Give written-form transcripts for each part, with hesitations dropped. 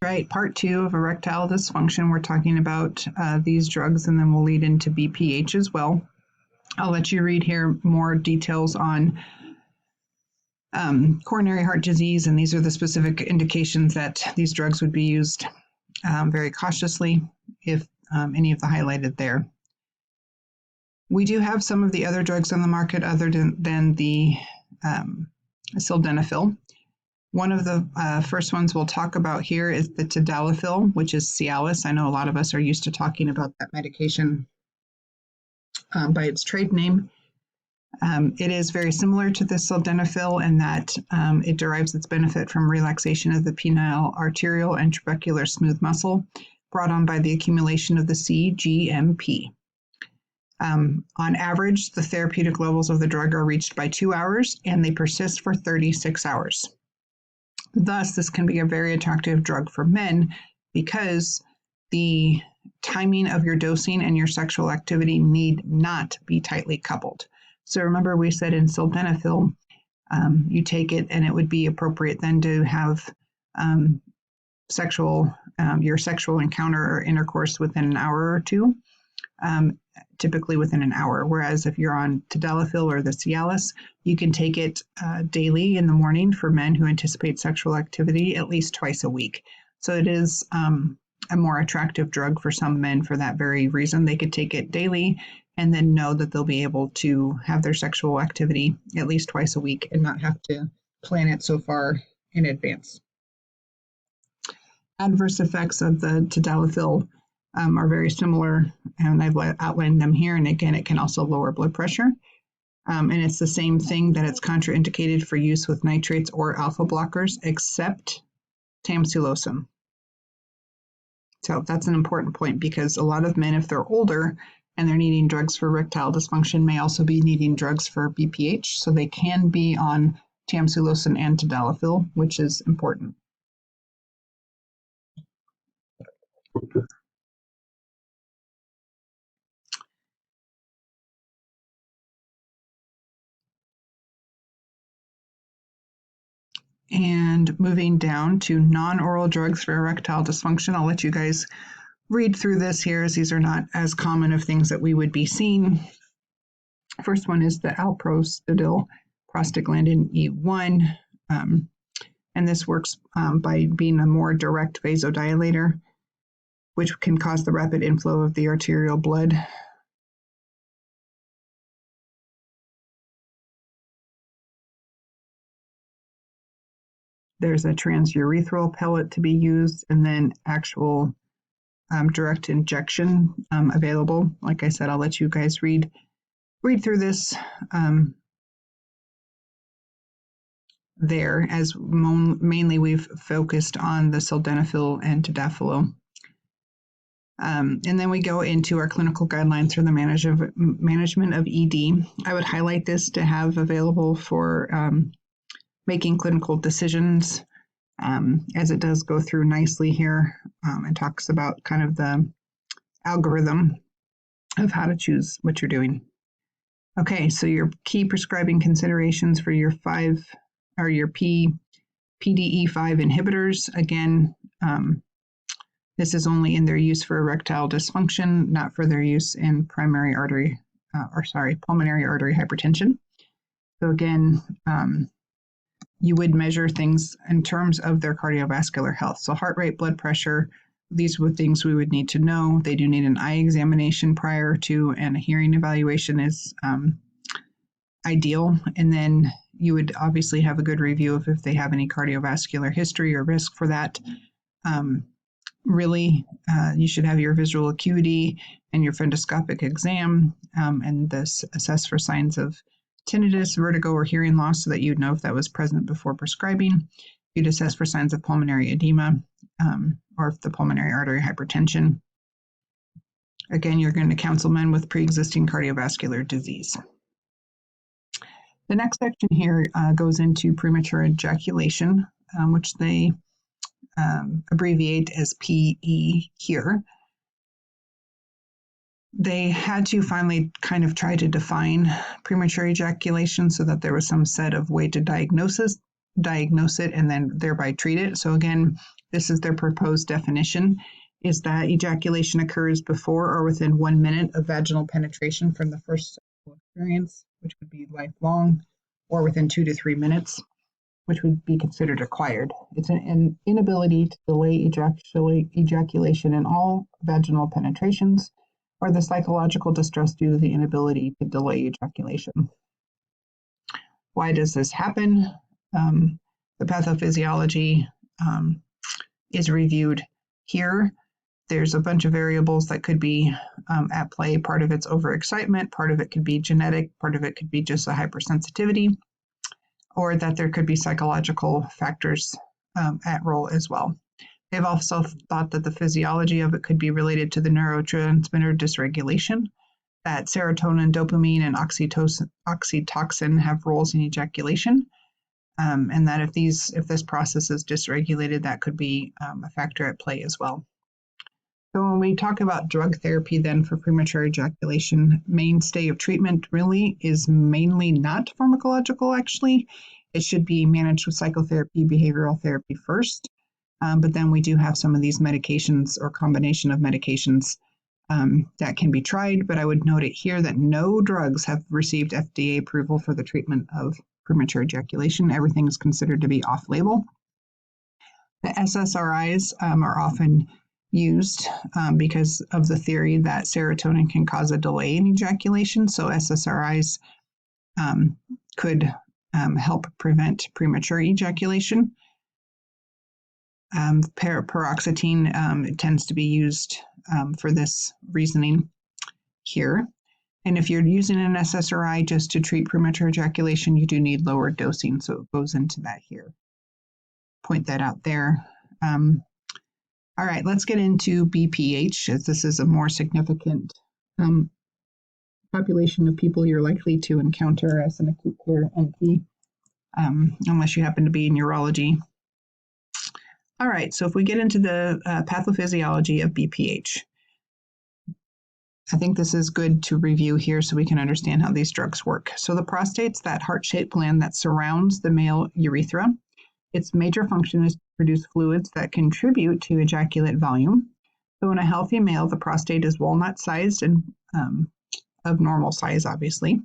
Right, part 2 of erectile dysfunction. We're talking about these drugs, and then we'll lead into BPH as well. I'll let you read here more details on coronary heart disease, and these are the specific indications that these drugs would be used very cautiously, if any of the highlighted there. We do have some of the other drugs on the market other than the sildenafil. One of the first ones we'll talk about here is the tadalafil, which is Cialis. I know a lot of us are used to talking about that medication by its trade name. It is very similar to the sildenafil in that it derives its benefit from relaxation of the penile arterial and trabecular smooth muscle brought on by the accumulation of the cGMP. On average, the therapeutic levels of the drug are reached by 2 hours, and they persist for 36 hours. Thus, this can be a very attractive drug for men because the timing of your dosing and your sexual activity need not be tightly coupled. So remember, we said in sildenafil, you take it and it would be appropriate then to have your sexual encounter or intercourse within an hour or two, typically within an hour. Whereas if you're on tadalafil or the Cialis, you can take it daily in the morning for men who anticipate sexual activity at least twice a week. So it is a more attractive drug for some men for that very reason. They could take it daily and then know that they'll be able to have their sexual activity at least twice a week and not have to plan it so far in advance. Adverse effects of the tadalafil are very similar, and I've outlined them here. And again, it can also lower blood pressure. And it's the same thing that it's contraindicated for use with nitrates or alpha blockers, except tamsulosin. So that's an important point because a lot of men, if they're older and they're needing drugs for erectile dysfunction, may also be needing drugs for BPH. So they can be on tamsulosin and tadalafil, which is important. And moving down to non-oral drugs for erectile dysfunction, I'll let you guys read through this here, as these are not as common of things that we would be seeing. First one is the alprostadil, prostaglandin E1, and this works by being a more direct vasodilator, which can cause the rapid inflow of the arterial blood. There's a transurethral pellet to be used, and then actual direct injection available. Like I said, I'll let you guys read through this there, as mainly we've focused on the sildenafil and tadalafil. And then we go into our clinical guidelines for the management of ED. I would highlight this to have available for making clinical decisions, as it does go through nicely here and talks about kind of the algorithm of how to choose what you're doing. Okay, so your key prescribing considerations for your PDE5 inhibitors. Again, this is only in their use for erectile dysfunction, not for their use in pulmonary artery hypertension. So again, you would measure things in terms of their cardiovascular health. So heart rate, blood pressure, these were things we would need to know. They do need an eye examination prior to, and a hearing evaluation is ideal. And then you would obviously have a good review of if they have any cardiovascular history or risk for that. You should have your visual acuity and your fundoscopic exam, and this assess for signs of tinnitus, vertigo, or hearing loss so that you'd know if that was present before prescribing. You'd assess for signs of pulmonary edema or if the pulmonary artery hypertension. Again, you're going to counsel men with pre-existing cardiovascular disease. The next section here goes into premature ejaculation, which they abbreviate as PE here. They had to finally kind of try to define premature ejaculation so that there was some set of way to diagnose diagnose it and then thereby treat it. So again, this is their proposed definition, is that ejaculation occurs before or within 1 minute of vaginal penetration from the first sexual experience, which would be lifelong, or within 2 to 3 minutes, which would be considered acquired. It's an inability to delay ejaculation in all vaginal penetrations, or the psychological distress due to the inability to delay ejaculation. Why does this happen? The pathophysiology is reviewed here. There's a bunch of variables that could be at play. Part of it's overexcitement, part of it could be genetic, part of it could be just a hypersensitivity, or that there could be psychological factors at role as well. They've also thought that the physiology of it could be related to the neurotransmitter dysregulation, that serotonin, dopamine, and oxytocin have roles in ejaculation, and that if this process is dysregulated, that could be a factor at play as well. So when we talk about drug therapy then for premature ejaculation, mainstay of treatment really is mainly not pharmacological, actually. It should be managed with psychotherapy, behavioral therapy first, but then we do have some of these medications or combination of medications that can be tried, but I would note it here that no drugs have received FDA approval for the treatment of premature ejaculation. Everything is considered to be off-label. The SSRIs are often used because of the theory that serotonin can cause a delay in ejaculation, so SSRIs could help prevent premature ejaculation. Paroxetine tends to be used for this reasoning here. And if you're using an SSRI just to treat premature ejaculation, you do need lower dosing, so it goes into that here. Point that out there. All right, let's get into BPH, as this is a more significant population of people you're likely to encounter as an acute care NP, unless you happen to be in urology. All right, so if we get into the pathophysiology of BPH, I think this is good to review here so we can understand how these drugs work. So the prostate's that heart-shaped gland that surrounds the male urethra. Its major function is to produce fluids that contribute to ejaculate volume. So in a healthy male, the prostate is walnut-sized and of normal size, obviously.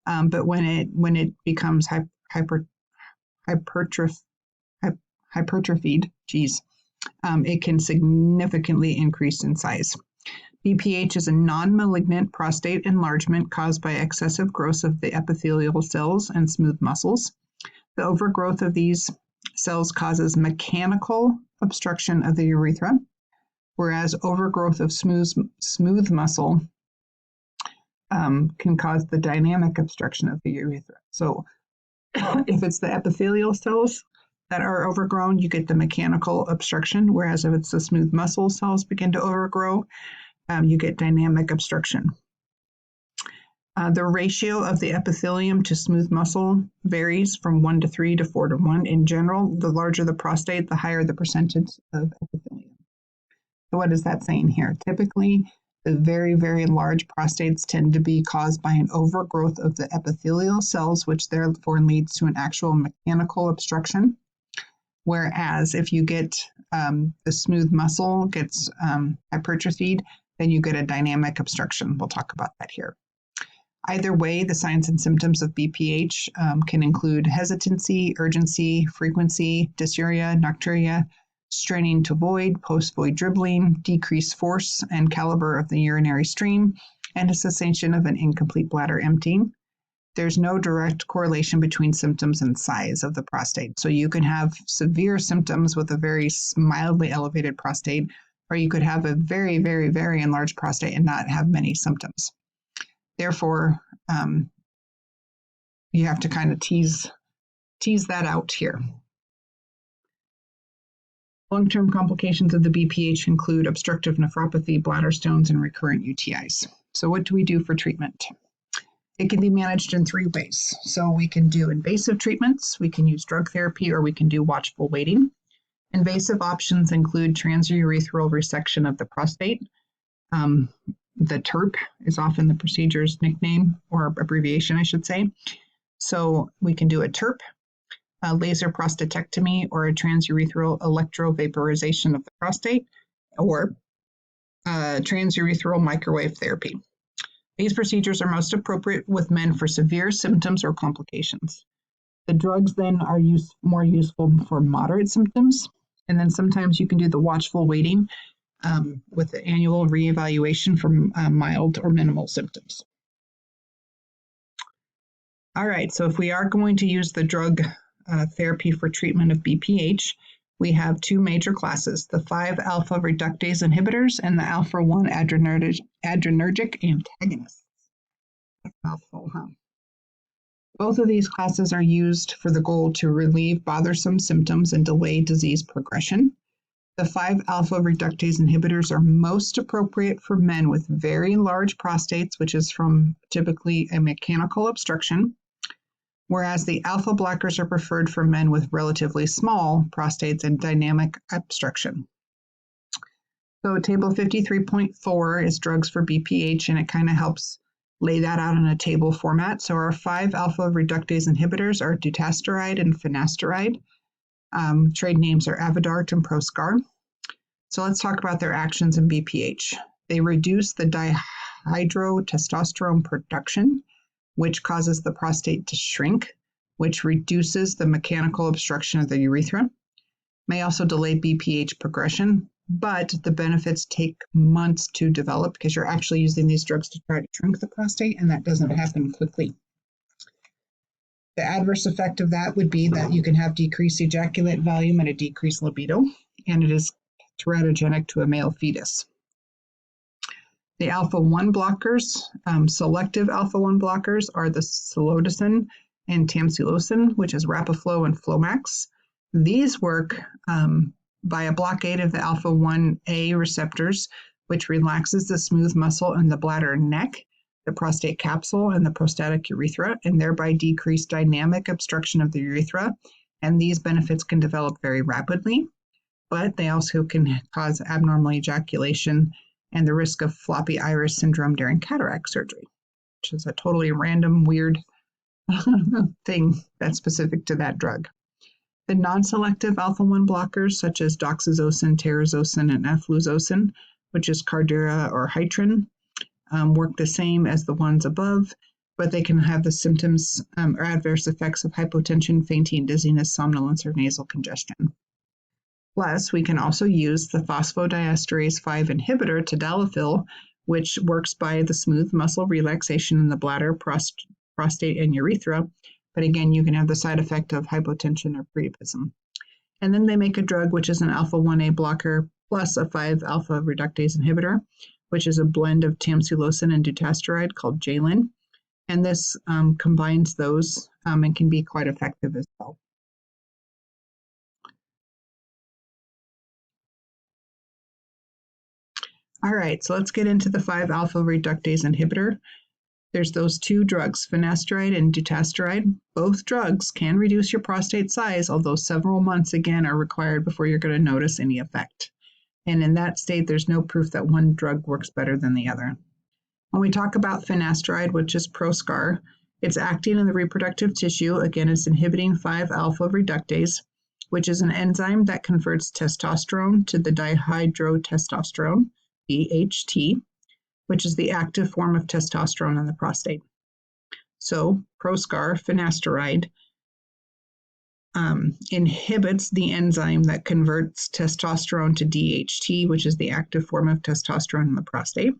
But when it becomes hypertrophied, it can significantly increase in size. BPH is a non-malignant prostate enlargement caused by excessive growth of the epithelial cells and smooth muscles. The overgrowth of these cells causes mechanical obstruction of the urethra, whereas overgrowth of smooth muscle can cause the dynamic obstruction of the urethra. So if it's the epithelial cells that are overgrown, you get the mechanical obstruction, whereas if it's the smooth muscle cells begin to overgrow, you get dynamic obstruction. The ratio of the epithelium to smooth muscle varies from 1 to 3 to 4 to 1. In general, the larger the prostate, the higher the percentage of epithelium. So what is that saying here? Typically, the very, very large prostates tend to be caused by an overgrowth of the epithelial cells, which therefore leads to an actual mechanical obstruction. Whereas if you get the smooth muscle gets hypertrophied, then you get a dynamic obstruction. We'll talk about that here. Either way, the signs and symptoms of BPH can include hesitancy, urgency, frequency, dysuria, nocturia, straining to void, post-void dribbling, decreased force and caliber of the urinary stream, and a cessation of an incomplete bladder emptying. There's no direct correlation between symptoms and size of the prostate. So you can have severe symptoms with a very mildly elevated prostate, or you could have a very, very, very enlarged prostate and not have many symptoms. Therefore, you have to kind of tease that out here. Long-term complications of the BPH include obstructive nephropathy, bladder stones, and recurrent UTIs. So what do we do for treatment? It can be managed in 3 ways. So we can do invasive treatments, we can use drug therapy, or we can do watchful waiting. Invasive options include transurethral resection of the prostate. The TURP is often the procedure's nickname, or abbreviation, I should say. So we can do a TURP. a laser prostatectomy, or a transurethral electrovaporization of the prostate, or transurethral microwave therapy. These procedures are most appropriate with men for severe symptoms or complications. The drugs then are more useful for moderate symptoms, and then sometimes you can do the watchful waiting with the annual reevaluation for mild or minimal symptoms. All right, so if we are going to use the drug therapy for treatment of BPH, we have two major classes, the 5-alpha reductase inhibitors and the alpha-1 adrenergic antagonists. Mouthful, huh? Both of these classes are used for the goal to relieve bothersome symptoms and delay disease progression. The 5-alpha reductase inhibitors are most appropriate for men with very large prostates, which is from typically a mechanical obstruction, whereas the alpha blockers are preferred for men with relatively small prostates and dynamic obstruction. So table 53.4 is drugs for BPH, and it kind of helps lay that out in a table format. So our 5-alpha reductase inhibitors are dutasteride and finasteride. Trade names are Avodart and Proscar. So let's talk about their actions in BPH. They reduce the dihydrotestosterone production, which causes the prostate to shrink, which reduces the mechanical obstruction of the urethra. May also delay BPH progression, but the benefits take months to develop because you're actually using these drugs to try to shrink the prostate, and that doesn't happen quickly. The adverse effect of that would be that you can have decreased ejaculate volume and a decreased libido, and it is teratogenic to a male fetus. The alpha-1 blockers, selective alpha-1 blockers, are the silodosin and tamsulosin, which is Rapaflo and Flomax. These work by a blockade of the alpha-1A receptors, which relaxes the smooth muscle in the bladder and neck, the prostate capsule, and the prostatic urethra, and thereby decrease dynamic obstruction of the urethra. And these benefits can develop very rapidly, but they also can cause abnormal ejaculation and the risk of floppy iris syndrome during cataract surgery, which is a totally random, weird thing that's specific to that drug. The non-selective alpha-1 blockers, such as doxazosin, terazosin, and efluzocin, which is Cardura or Hytrin, work the same as the ones above, but they can have the symptoms or adverse effects of hypotension, fainting, dizziness, somnolence, or nasal congestion. Plus, we can also use the phosphodiesterase 5 inhibitor, tadalafil, which works by the smooth muscle relaxation in the bladder, prostate, and urethra. But again, you can have the side effect of hypotension or priapism. And then they make a drug which is an alpha-1A blocker plus a 5-alpha reductase inhibitor, which is a blend of tamsulosin and dutasteride called Jalin. And this combines those and can be quite effective as well. All right, so let's get into the 5-alpha reductase inhibitor. There's those two drugs, finasteride and dutasteride. Both drugs can reduce your prostate size, although several months again are required before you're going to notice any effect. And in that state, there's no proof that one drug works better than the other. When we talk about finasteride, which is Proscar, it's acting in the reproductive tissue. Again, it's inhibiting 5-alpha reductase, which is an enzyme that converts testosterone to the dihydrotestosterone, DHT, which is the active form of testosterone in the prostate. So Proscar, finasteride, inhibits the enzyme that converts testosterone to DHT, which is the active form of testosterone in the prostate.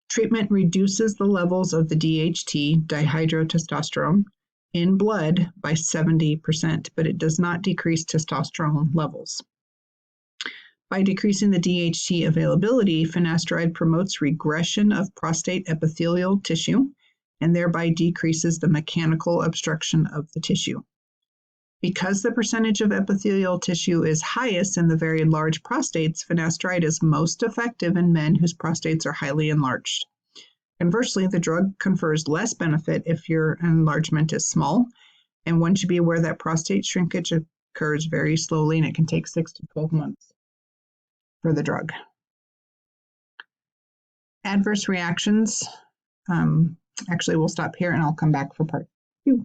Treatment reduces the levels of the DHT, dihydrotestosterone, in blood by 70%, but it does not decrease testosterone levels. By decreasing the DHT availability, finasteride promotes regression of prostate epithelial tissue and thereby decreases the mechanical obstruction of the tissue. Because the percentage of epithelial tissue is highest in the very large prostates, finasteride is most effective in men whose prostates are highly enlarged. Conversely, the drug confers less benefit if your enlargement is small, and one should be aware that prostate shrinkage occurs very slowly and it can take 6 to 12 months for the drug. Adverse reactions. Actually, we'll stop here and I'll come back for part 2.